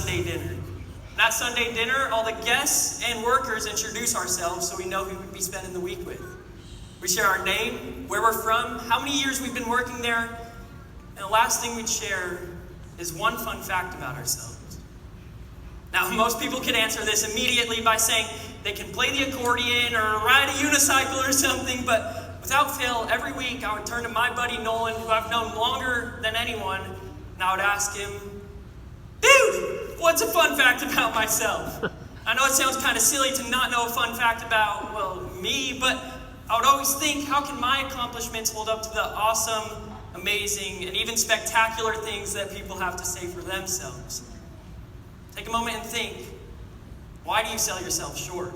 Sunday dinner. And at Sunday dinner, all the guests and workers introduce ourselves so we know who we'd be spending the week with. We share our name, where we're from, how many years we've been working there, and the last thing we'd share is one fun fact about ourselves. Now, most people could answer this immediately by saying they can play the accordion or ride a unicycle or something, but without fail, every week I would turn to my buddy Nolan, who I've known longer than anyone, and I would ask him, "Dude, what's a fun fact about myself?" I know it sounds kind of silly to not know a fun fact about, well, me, but I would always think, how can my accomplishments hold up to the awesome, amazing, and even spectacular things that people have to say for themselves? Take a moment and think, why do you sell yourself short?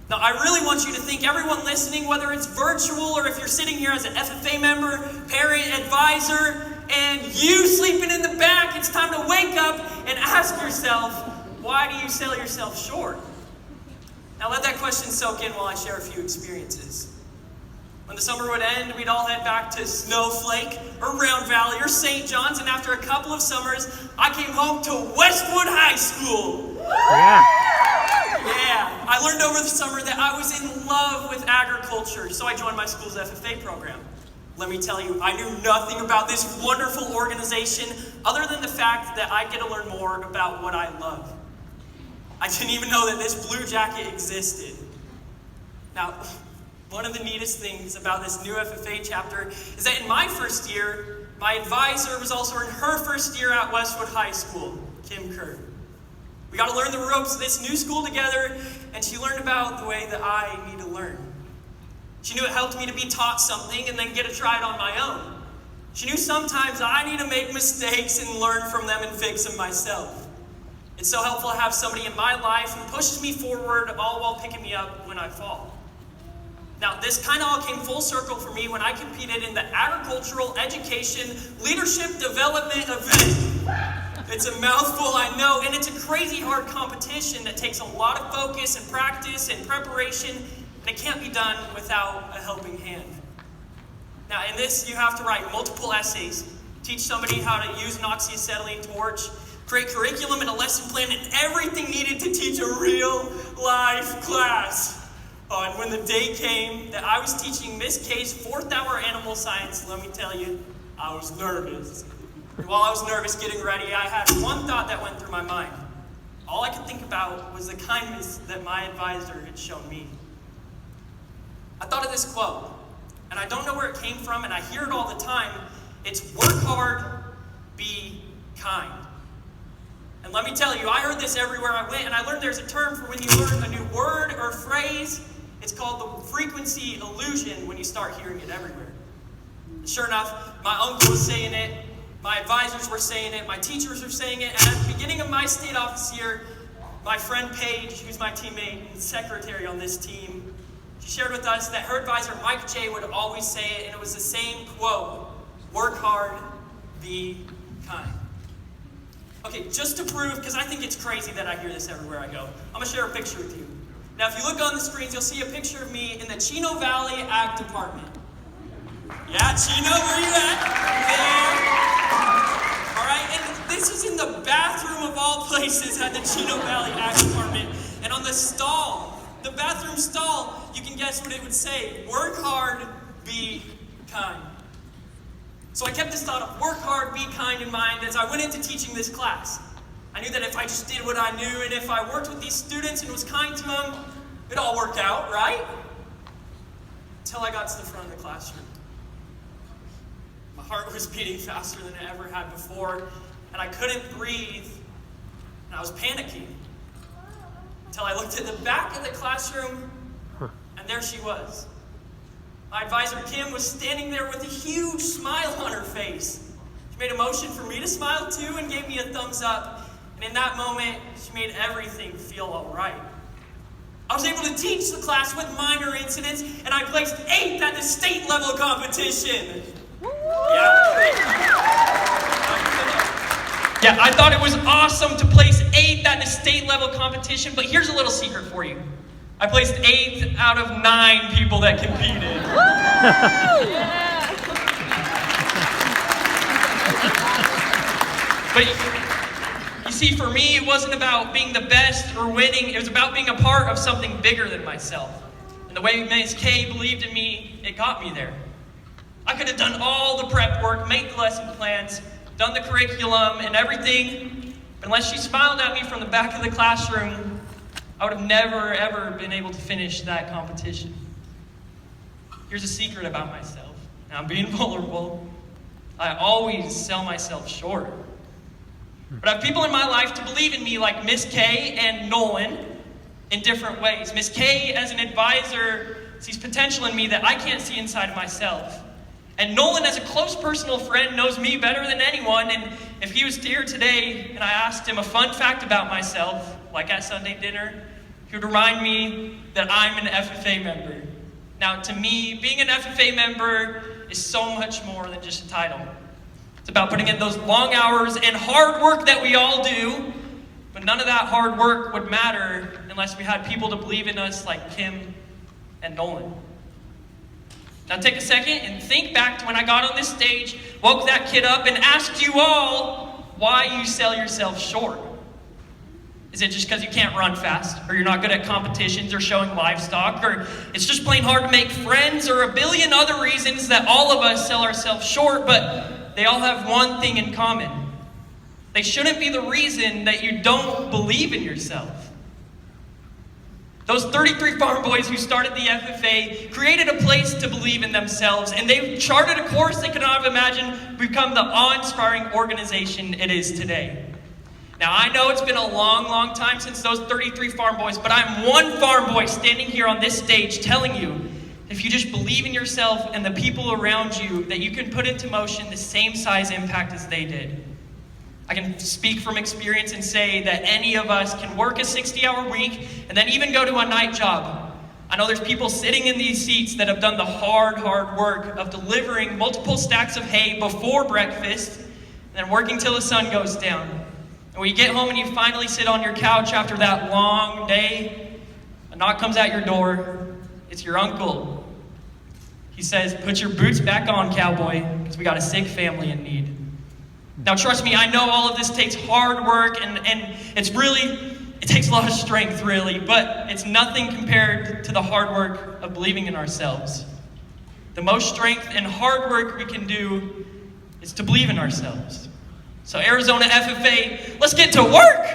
Now, I really want you to think, everyone listening, whether it's virtual or if you're sitting here as an FFA member, parent, advisor, and you sleeping in the back, it's time to wake up and ask yourself, why do you sell yourself short? Now let that question soak in while I share a few experiences. When the summer would end, we'd all head back to Snowflake or Round Valley or St. John's, and after a couple of summers, I came home to Westwood High School. Yeah, I learned over the summer that I was in love with agriculture, so I joined my school's FFA program. Let me tell you, I knew nothing about this wonderful organization other than the fact that I get to learn more about what I love. I didn't even know that this blue jacket existed. Now, one of the neatest things about this new FFA chapter is that in my first year, my advisor was also in her first year at Westwood High School, Kim Kerr. We got to learn the ropes of this new school together, and she learned about the way that I need to learn. She knew it helped me to be taught something and then get to try it on my own. She knew sometimes I need to make mistakes and learn from them and fix them myself. It's so helpful to have somebody in my life who pushes me forward, all while picking me up when I fall. Now, this kind of all came full circle for me when I competed in the Agricultural Education Leadership Development event. It's a mouthful, I know, and it's a crazy hard competition that takes a lot of focus and practice and preparation, and it can't be done without a helping hand. Now, in this, you have to write multiple essays, teach somebody how to use an oxyacetylene torch, create curriculum and a lesson plan, and everything needed to teach a real-life class. Oh, and when the day came that I was teaching Miss K's 4th hour animal science, let me tell you, I was nervous. And while I was nervous getting ready, I had one thought that went through my mind. All I could think about was the kindness that my advisor had shown me. I thought of this quote, and I don't know where it came from, and I hear it all the time. It's work hard, be kind. And let me tell you, I heard this everywhere I went, and I learned there's a term for when you learn a new word or phrase. It's called the frequency illusion when you start hearing it everywhere. Sure enough, my uncle was saying it, my advisors were saying it, my teachers were saying it, and at the beginning of my state office year, my friend Paige, who's my teammate and secretary on this team, she shared with us that her advisor Mike J would always say it, and it was the same quote: work hard, be kind. Okay, just to prove, because I think it's crazy that I hear this everywhere I go, I'm going to share a picture with you. Now, if you look on the screens, you'll see a picture of me in the Chino Valley Ag Department. Yeah, Chino, where are you at? There. All right, and this is in the bathroom of all places at the Chino Valley Ag Department. And on the stall, the bathroom stall, you can guess what it would say: work hard, be kind. So I kept this thought of work hard, be kind in mind as I went into teaching this class. I knew that if I just did what I knew and if I worked with these students and was kind to them, it'd all work out, right? Until I got to the front of the classroom. My heart was beating faster than it ever had before, and I couldn't breathe, and I was panicking. Until I looked at the back of the classroom, and there she was. My advisor, Kim, was standing there with a huge smile on her face. She made a motion for me to smile too and gave me a thumbs up. And in that moment, she made everything feel all right. I was able to teach the class with minor incidents, and I placed 8th at the state level competition. Yeah, I thought it was awesome to place 8th at the state level competition, but here's a little secret for you. I placed 8th out of 9 people that competed. But you You see, for me, it wasn't about being the best or winning. It was about being a part of something bigger than myself. And the way Ms. K believed in me, it got me there. I could have done all the prep work, made the lesson plans, done the curriculum and everything, but unless she smiled at me from the back of the classroom, I would have never, ever been able to finish that competition. Here's a secret about myself. Now, I'm being vulnerable. I always sell myself short. But I have people in my life to believe in me like Miss K and Nolan in different ways. Miss K, as an advisor, sees potential in me that I can't see inside of myself. And Nolan, as a close personal friend, knows me better than anyone. And if he was here today and I asked him a fun fact about myself, like at Sunday dinner, he would remind me that I'm an FFA member. Now, to me, being an FFA member is so much more than just a title. It's about putting in those long hours and hard work that we all do, but none of that hard work would matter unless we had people to believe in us like Kim and Nolan. Now take a second and think back to when I got on this stage, woke that kid up, and asked you all why you sell yourself short. Is it just because you can't run fast, or you're not good at competitions, or showing livestock, or it's just plain hard to make friends, or a billion other reasons that all of us sell ourselves short, but they all have one thing in common. They shouldn't be the reason that you don't believe in yourself. Those 33 farm boys who started the FFA created a place to believe in themselves, and they charted a course they could not have imagined become the awe-inspiring organization it is today. Now, I know it's been a long, long time since those 33 farm boys, but I'm one farm boy standing here on this stage telling you, if you just believe in yourself and the people around you, that you can put into motion the same size impact as they did. I can speak from experience and say that any of us can work a 60-hour week and then even go to a night job. I know there's people sitting in these seats that have done the hard work of delivering multiple stacks of hay before breakfast and then working till the sun goes down. And when you get home and you finally sit on your couch after that long day, a knock comes at your door. It's your uncle. He says, "Put your boots back on, cowboy, because we got a sick family in need." Now trust me, I know all of this takes hard work and it takes a lot of strength really, but it's nothing compared to the hard work of believing in ourselves. The most strength and hard work we can do is to believe in ourselves. So Arizona FFA, let's get to work!